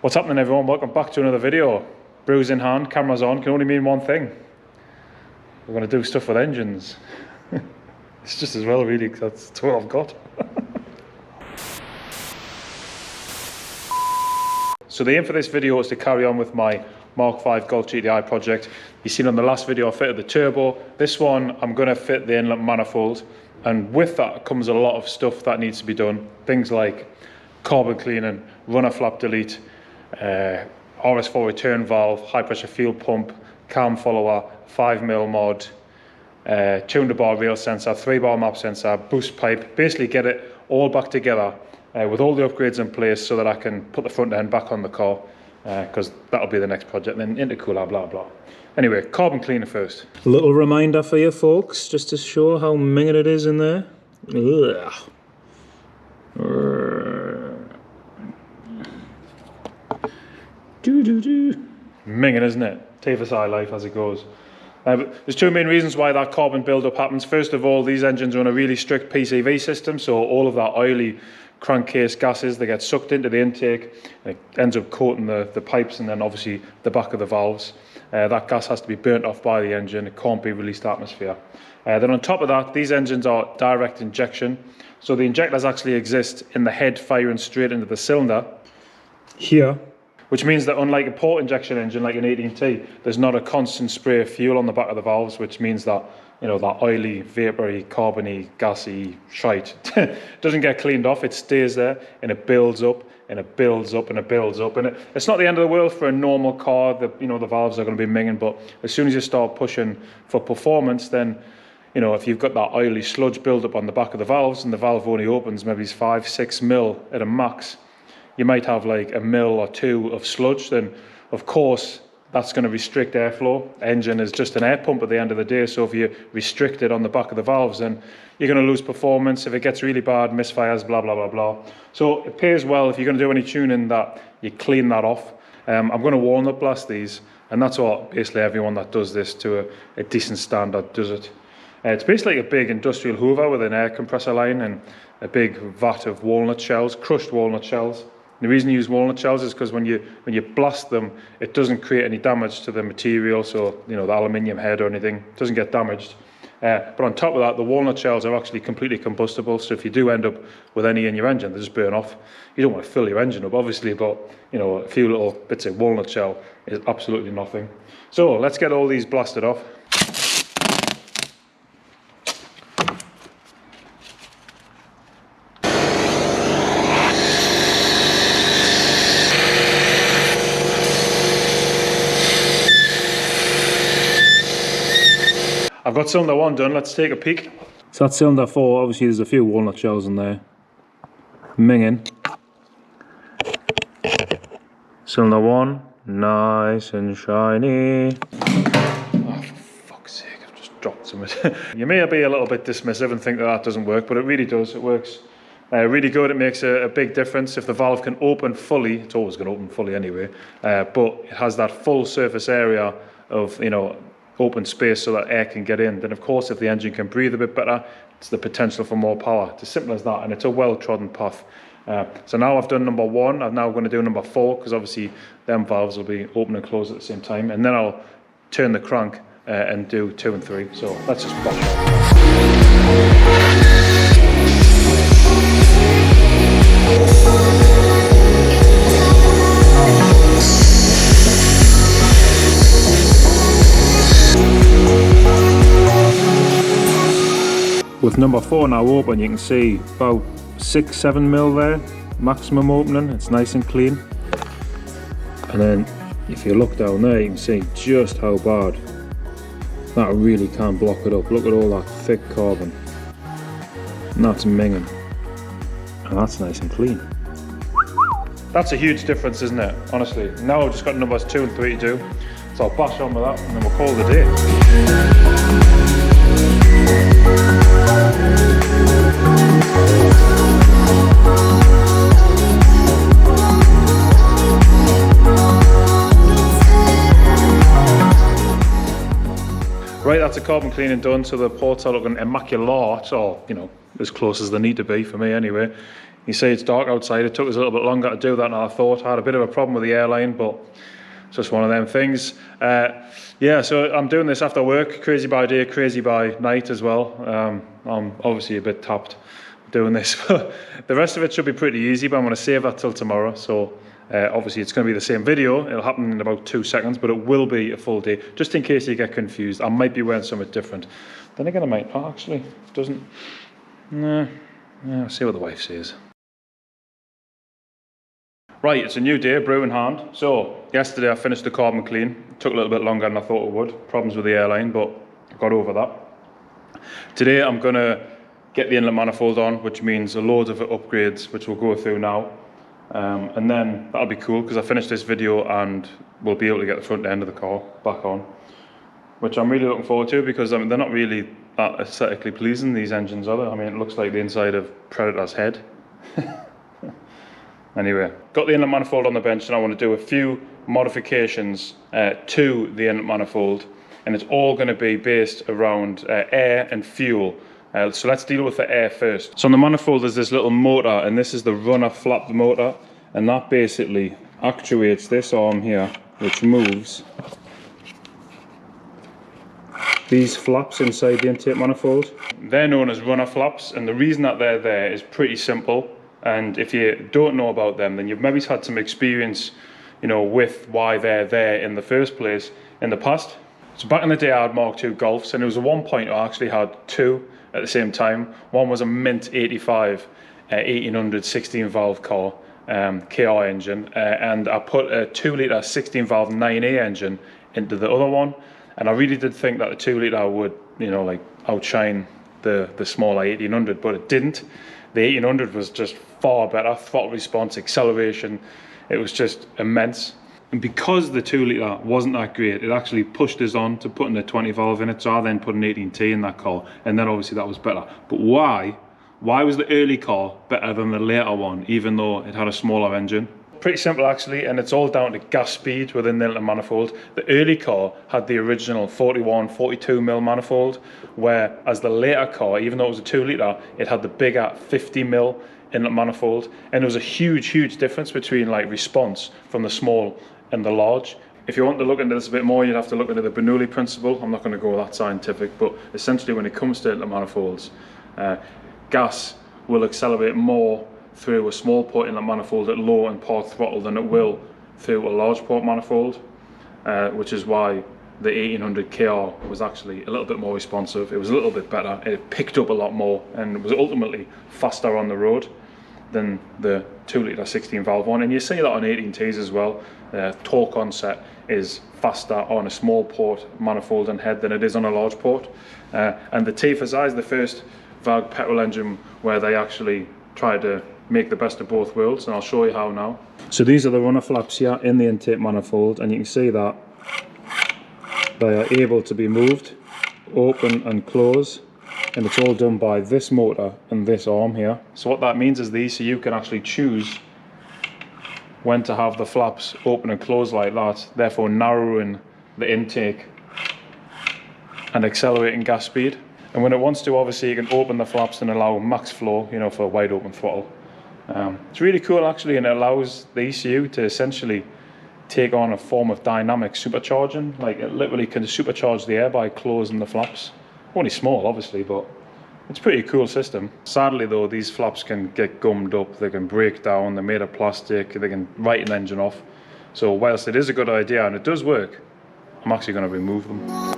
What's happening, everyone? Welcome back to another video. Brews in hand, cameras on, can only mean one thing. We're going to do stuff with engines. It's just as well, really, because that's what I've got. So the aim for this video is to carry on with my Mk5 GTI project. You've seen on the last video I fitted the turbo. This one I'm going to fit the inlet manifold, and with that comes a lot of stuff that needs to be done. Things like carbon cleaning, runner flap delete, RS4 return valve, high pressure fuel pump, cam follower, 5mm mod, tuner bar rail sensor, 3-bar map sensor, boost pipe. Basically get it all back together with all the upgrades in place so that I can put the front end back on the car, because that'll be the next project. Then intercooler, blah blah. Anyway, carbon cleaner first. A little reminder for you folks, just to show how minging it is in there. Ugh. Minging, isn't it? TFSI life as it goes. There's two main reasons why that carbon buildup happens. First of all, these engines are on a really strict PCV system, so all of that oily crankcase gases, they get sucked into the intake, and it ends up coating the pipes and then obviously the back of the valves. That gas has to be burnt off by the engine, it can't be released to atmosphere. Then on top of that, these engines are direct injection, so the injectors actually exist in the head firing straight into the cylinder here, which means that unlike a port injection engine like an 18T, there's not a constant spray of fuel on the back of the valves, which means that, you know, that oily, vapoury, carbony, gassy shite doesn't get cleaned off. It stays there and it builds up and it builds up and it builds up. And it's not the end of the world for a normal car. You know, the valves are going to be minging, but as soon as you start pushing for performance, then, you know, if you've got that oily sludge build up on the back of the valves and the valve only opens maybe 5-6 mil at a max, you might have like 1 or 2 mil of sludge, then of course that's going to restrict airflow. Engine is just an air pump at the end of the day, so if you restrict it on the back of the valves, then you're going to lose performance. If it gets really bad, misfires, blah blah blah blah. So it pays well if you're going to do any tuning that you clean that off. I'm going to walnut blast these, and that's what basically everyone that does this to a decent standard does it. It's basically like a big industrial hoover with an air compressor line and a big vat of walnut shells, crushed walnut shells. The reason you use walnut shells is because when you blast them, it doesn't create any damage to the material, so, you know, the aluminium head or anything doesn't get damaged. But on top of that, the walnut shells are actually completely combustible, so if you do end up with any in your engine, they just burn off. You don't want to fill your engine up, obviously, but, you know, a few little bits of walnut shell is absolutely nothing. So let's get all these blasted off. I've got cylinder 1 done, let's take a peek. So that's cylinder 4, obviously there's a few walnut shells in there. Minging. Cylinder 1, nice and shiny. Oh, for fuck's sake, I've just dropped some. You may be a little bit dismissive and think that doesn't work, but it really does, it works really good. It makes a big difference. If the valve can open fully, it's always going to open fully anyway, but it has that full surface area of, you know, open space so that air can get in, then of course if the engine can breathe a bit better, it's the potential for more power. It's as simple as that, and it's a well-trodden path. So now I've done number 1, I'm now going to do number 4, because obviously them valves will be open and closed at the same time, and then I'll turn the crank and do 2 and 3. So let's just bash off. With number 4 now open, you can see about 6-7 mil there, maximum opening. It's nice and clean. And then if you look down there, you can see just how bad that really can block it up. Look at all that thick carbon. And that's minging. And that's nice and clean. That's a huge difference, isn't it? Honestly. Now I've just got numbers 2 and 3 to do. So I'll bash on with that and then we'll call it a day. Right, that's a carbon cleaning done, so the ports are looking immaculate, or, you know, as close as they need to be for me anyway. You see it's dark outside. It took us a little bit longer to do that than I thought. I had a bit of a problem with the airline, but it's just one of them things. Yeah, so I'm doing this after work, crazy by day, crazy by night as well. I'm obviously a bit tapped doing this. The rest of it should be pretty easy, but I'm going to save that till tomorrow. So obviously it's going to be the same video. It'll happen in about 2 seconds, but it will be a full day. Just in case you get confused, I might be wearing something different. Then again, I might not actually. It doesn't. Nah. Yeah, I'll see what the wife says. Right, it's a new day, brew in hand. So, yesterday I finished the carbon clean. It took a little bit longer than I thought it would. Problems with the airline, but I got over that. Today I'm going to get the inlet manifold on, which means a load of upgrades, which we'll go through now. And then that'll be cool, because I finished this video and we'll be able to get the front end of the car back on. Which I'm really looking forward to, because I mean, they're not really that aesthetically pleasing, these engines, are they? I mean, it looks like the inside of Predator's head. Anyway, got the inlet manifold on the bench, and I want to do a few modifications to the inlet manifold, and it's all going to be based around air and fuel. So let's deal with the air first. So on the manifold there's this little motor, and this is the runner flap motor, and that basically actuates this arm here, which moves these flaps inside the intake manifold. They're known as runner flaps, and the reason that they're there is pretty simple. And if you don't know about them, then you've maybe had some experience, you know, with why they're there in the first place in the past. So back in the day I had Mark II Golfs, and it was at one point I actually had two at the same time. One was a Mint 85 1800 16 valve car, KR engine, and I put a 2 litre 16 valve 9A engine into the other one, and I really did think that the 2 litre would, you know, like outshine the smaller 1800, but it didn't. The 1800 was just far better, throttle response, acceleration, it was just immense. And because the 2 litre wasn't that great, it actually pushed us on to putting a 20 valve in it, so I then put an 18T in that car, and then obviously that was better. But why was the early car better than the later one, even though it had a smaller engine? Pretty simple actually, and it's all down to gas speed within the inlet manifold. The early car had the original 41, 42mm manifold, whereas the later car, even though it was a 2 litre, it had the bigger 50mm inlet manifold, and there was a huge difference between like response from the small and the large. If you want to look into this a bit more, you'd have to look into the Bernoulli principle. I'm not going to go that scientific, but essentially when it comes to inlet manifolds, gas will accelerate more through a small port inlet manifold at low and part throttle than it will through a large port manifold, which is why the 1800 KR was actually a little bit more responsive. It was a little bit better, it picked up a lot more, and was ultimately faster on the road than the 2 litre 16 valve one. And you see that on 18Ts as well. Torque onset is faster on a small port manifold and head than it is on a large port. And the TFSI is the first VAG petrol engine where they actually tried to make the best of both worlds, and I'll show you how now. So these are the runner flaps here in the intake manifold, and you can see that they are able to be moved, open and close, and it's all done by this motor and this arm here. So what that means is these, so you can actually choose when to have the flaps open and close like that, therefore narrowing the intake and accelerating gas speed. And when it wants to, obviously you can open the flaps and allow max flow, you know, for a wide open throttle. It's really cool actually, and it allows the ECU to essentially take on a form of dynamic supercharging. Like it literally can supercharge the air by closing the flaps. Only small obviously, but it's a pretty cool system. Sadly though, these flaps can get gummed up, they can break down, they're made of plastic, they can write an engine off. So whilst it is a good idea and it does work, I'm actually going to remove them.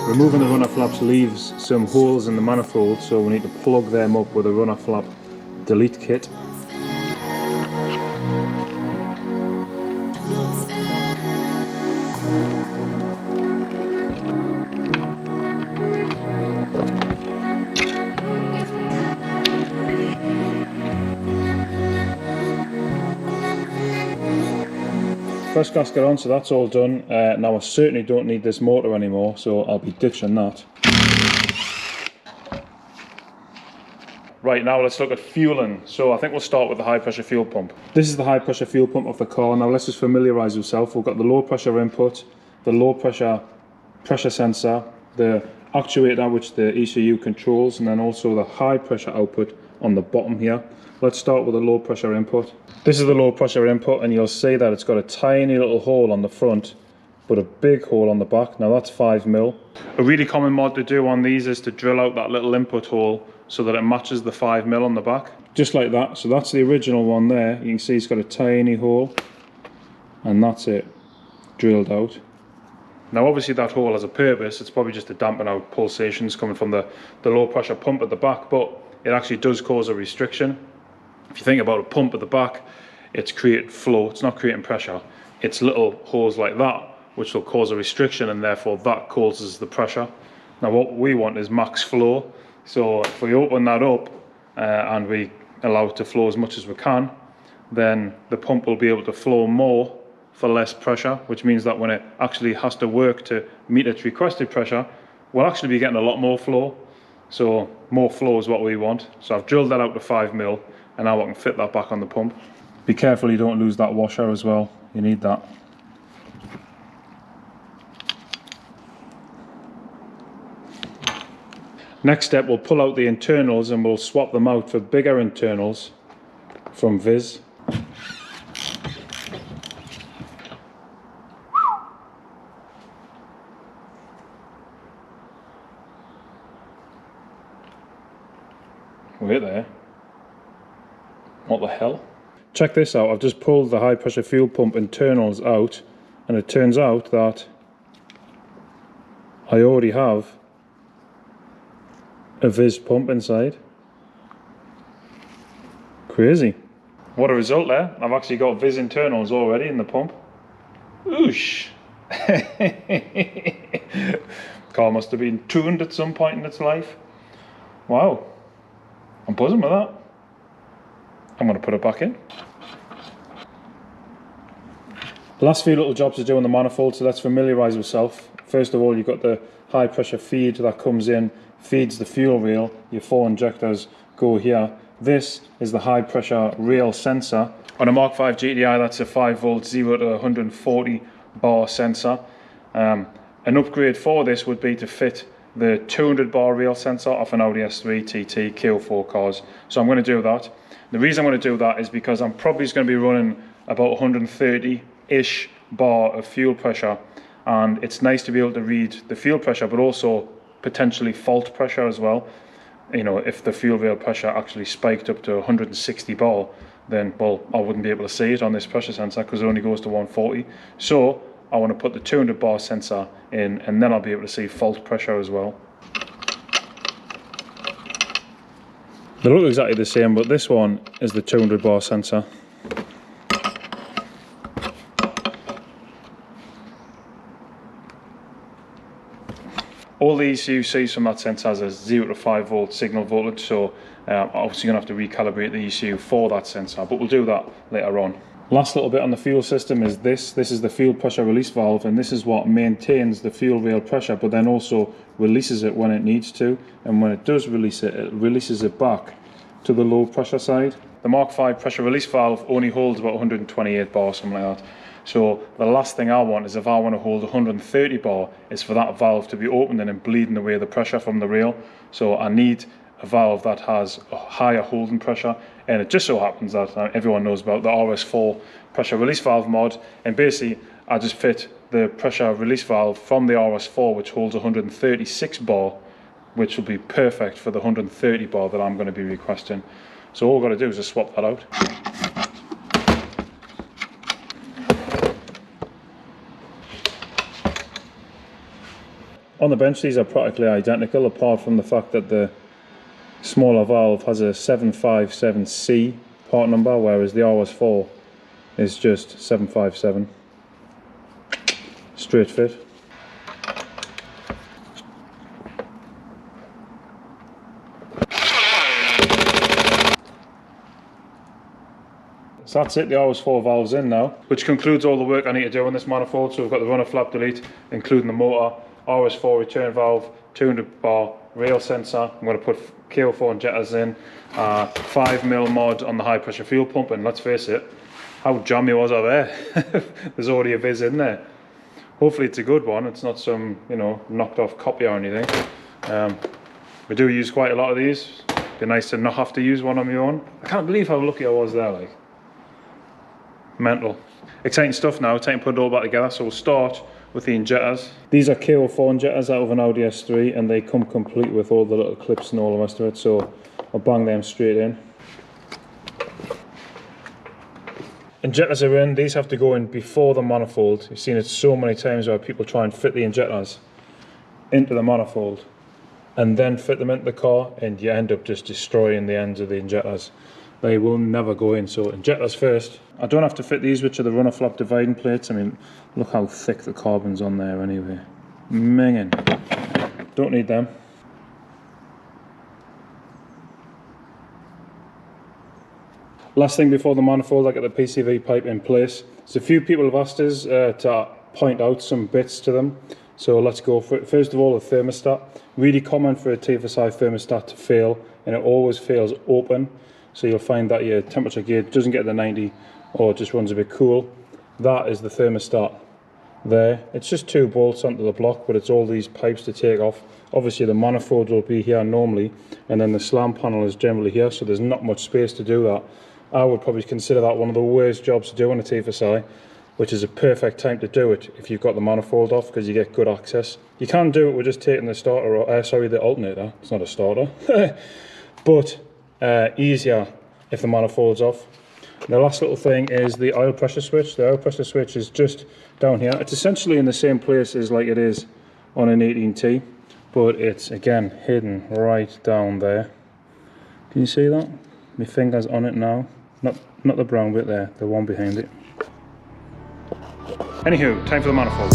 Removing the runner flaps leaves some holes in the manifold, so we need to plug them up with a runner flap delete kit. First gasket on, so that's all done. Now I certainly don't need this motor anymore, so I'll be ditching that. Right, now let's look at fueling. So I think we'll start with the high pressure fuel pump. This is the high pressure fuel pump of the car. Now let's just familiarise yourself. We've got the low pressure input, the low pressure sensor, the actuator which the ECU controls, and then also the high pressure output on the bottom here. Let's start with the low pressure input. This is the low pressure input, and you'll see that it's got a tiny little hole on the front but a big hole on the back. Now that's 5mm. A really common mod to do on these is to drill out that little input hole so that it matches the 5mm on the back. Just like that. So that's the original one there. You can see it's got a tiny hole, and that's it, drilled out. Now obviously that hole has a purpose. It's probably just to dampen out pulsations coming from the low pressure pump at the back, but it actually does cause a restriction. If you think about a pump at the back, it's creating flow, it's not creating pressure. It's little holes like that which will cause a restriction, and therefore that causes the pressure. Now what we want is max flow, so if we open that up and we allow it to flow as much as we can, then the pump will be able to flow more for less pressure, which means that when it actually has to work to meet its requested pressure, we'll actually be getting a lot more flow. So more flow is what we want. So I've drilled that out to 5mm, and now I can fit that back on the pump. Be careful you don't lose that washer as well, you need that. Next step, we'll pull out the internals and we'll swap them out for bigger internals from Viz. Wait there. What the hell? Check this out, I've just pulled the high pressure fuel pump internals out, and it turns out that I already have a Viz pump inside. Crazy. What a result there. I've actually got Viz internals already in the pump. Oosh. Car must have been tuned at some point in its life. Wow. I'm buzzing with that. I'm going to put it back in. Last few little jobs to do on the manifold, so let's familiarise yourself. First of all, you've got the high pressure feed that comes in, feeds the fuel rail. Your 4 injectors go here. This is the high pressure rail sensor. On a Mk5 GTI, that's a 5V 0 to 140 bar sensor. An upgrade for this would be to fit the 200 bar rail sensor off an Audi S3 TT KO4 cars. So I'm going to do that. The reason I'm going to do that is because I'm probably just going to be running about 130-ish bar of fuel pressure, and it's nice to be able to read the fuel pressure but also potentially fault pressure as well. You know, if the fuel rail pressure actually spiked up to 160 bar, then, well, I wouldn't be able to see it on this pressure sensor because it only goes to 140. So I want to put the 200 bar sensor in, and then I'll be able to see fault pressure as well. They look exactly the same, but this one is the 200 bar sensor. All the ECU sees from that sensor has a 0 to 5V signal voltage, so obviously you're going to have to recalibrate the ECU for that sensor, but we'll do that later on. Last little bit on the fuel system is this. This is the fuel pressure release valve, and this is what maintains the fuel rail pressure, but then also releases it when it needs to. And when it does release it, it releases it back to the low pressure side. The Mk5 pressure release valve only holds about 128 bar, something like that. So the last thing I want is, if I want to hold 130 bar, is for that valve to be opening and bleeding away the pressure from the rail. So I need a valve that has a higher holding pressure, and it just so happens that everyone knows about the RS4 pressure release valve mod, and basically I just fit the pressure release valve from the RS4, which holds 136 bar, which will be perfect for the 130 bar that I'm going to be requesting. So all I've got to do is just swap that out. On the bench, these are practically identical, apart from the fact that the smaller valve has a 757C part number, whereas the RS4 is just 757. Straight fit. So that's it, the RS4 valve's in now, which concludes all the work I need to do on this manifold. So we've got the runner flap delete, including the motor, RS4 return valve, 200 bar rail sensor. I'm going to put KO4 injectors in, 5mm mod on the high pressure fuel pump, and let's face it, how jammy was I there? There's already a viz in there. Hopefully it's a good one, it's not some, you know, knocked off copy or anything. We do use quite a lot of these. Be nice to not have to use one on my own. I can't believe how lucky I was there, like. Mental. Exciting stuff now, time to put it all back together, so we'll start with the injectors. These are KO4 injectors out of an Audi S3, and they come complete with all the little clips and all the rest of it, so I'll bang them straight in. Injectors are in. These have to go in before the manifold. You've seen it so many times where people try and fit the injectors into the manifold and then fit them into the car, and you end up just destroying the ends of the injectors. They will never go in, so injectors first. I don't have to fit these, which are the runner flap dividing plates. I mean, look how thick the carbon's on there anyway. Minging. Don't need them. Last thing before the manifold, I get the PCV pipe in place. So a few people have asked us to point out some bits to them. So let's go for it. First of all, the thermostat. Really common for a TFSI thermostat to fail, and it always fails open. So you'll find that your temperature gauge doesn't get the 90 or just runs a bit cool. That is the thermostat there. It's just 2 bolts onto the block, but it's all these pipes to take off. Obviously the manifold will be here normally, and then the slam panel is generally here, so there's not much space to do that. I would probably consider that one of the worst jobs to do on a TFSI, which is a perfect time to do it if you've got the manifold off, because you get good access. You can do it with just taking the starter, or the alternator. It's not a starter, but easier if the manifold's off. The last little thing is the oil pressure switch. The oil pressure switch is just down here. It's essentially in the same place as like it is on an 18T, but it's again hidden right down there. Can you see that? My finger's on it now. Not the brown bit there, the one behind it. Anywho, time for the manifold.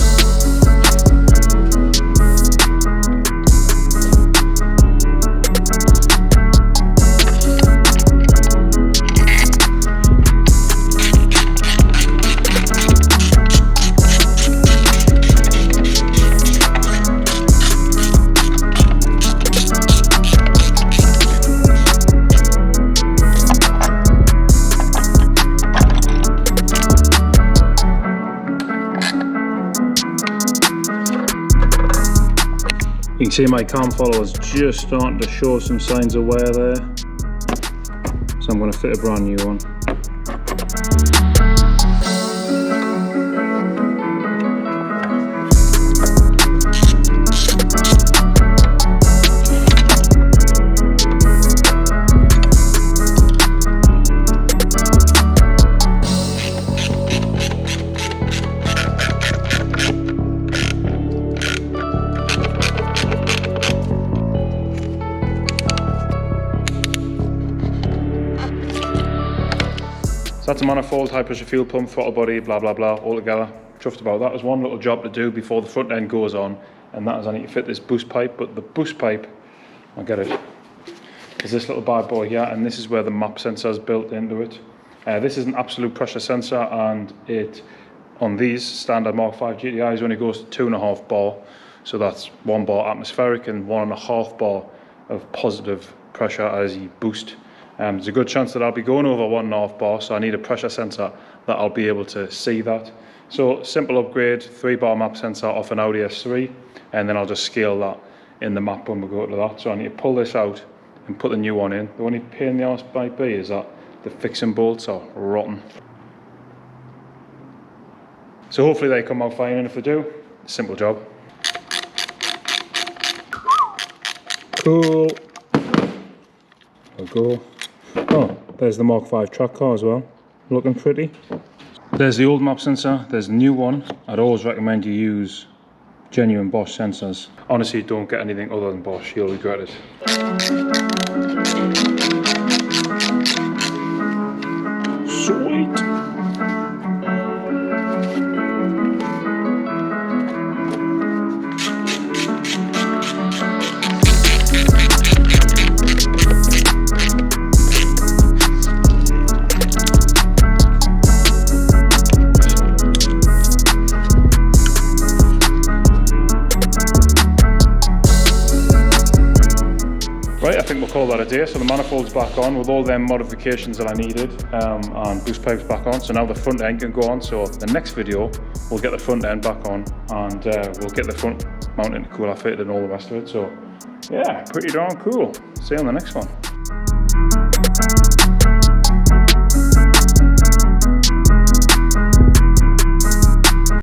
You can see my cam follower's just starting to show some signs of wear there, so I'm going to fit a brand new one. That's a manifold, high pressure fuel pump, throttle body, blah blah blah, all together. Chuffed about that. There's one little job to do before the front end goes on, and that is I need to fit this boost pipe. But the boost pipe, I'll get it, is this little bad boy here, and this is where the map sensor is built into it. This is an absolute pressure sensor, and it, on these standard Mk5 GTIs, only goes to 2.5 bar. So that's 1 bar atmospheric and 1.5 bar of positive pressure as you boost. There's a good chance that I'll be going over 1.5 bar, so I need a pressure sensor that I'll be able to see that. So simple upgrade, 3 bar map sensor off an Audi S3, and then I'll just scale that in the map when we go to that. So I need to pull this out and put the new one in. The only pain in the arse might be is that the fixing bolts are rotten. So hopefully they come out fine, and if they do, simple job. Cool. There we go. Oh, there's the Mk5 track car as well, looking pretty. There's the old map sensor, there's the new one. I'd always recommend you use genuine Bosch sensors. Honestly, don't get anything other than Bosch, you'll regret it. Sweet. Right, I think we'll call that a day. So the manifold's back on with all them modifications that I needed, and boost pipes back on. So now the front end can go on. So the next video, we'll get the front end back on, and we'll get the front mounting cooler fitted and all the rest of it. So yeah, pretty darn cool. See you on the next one.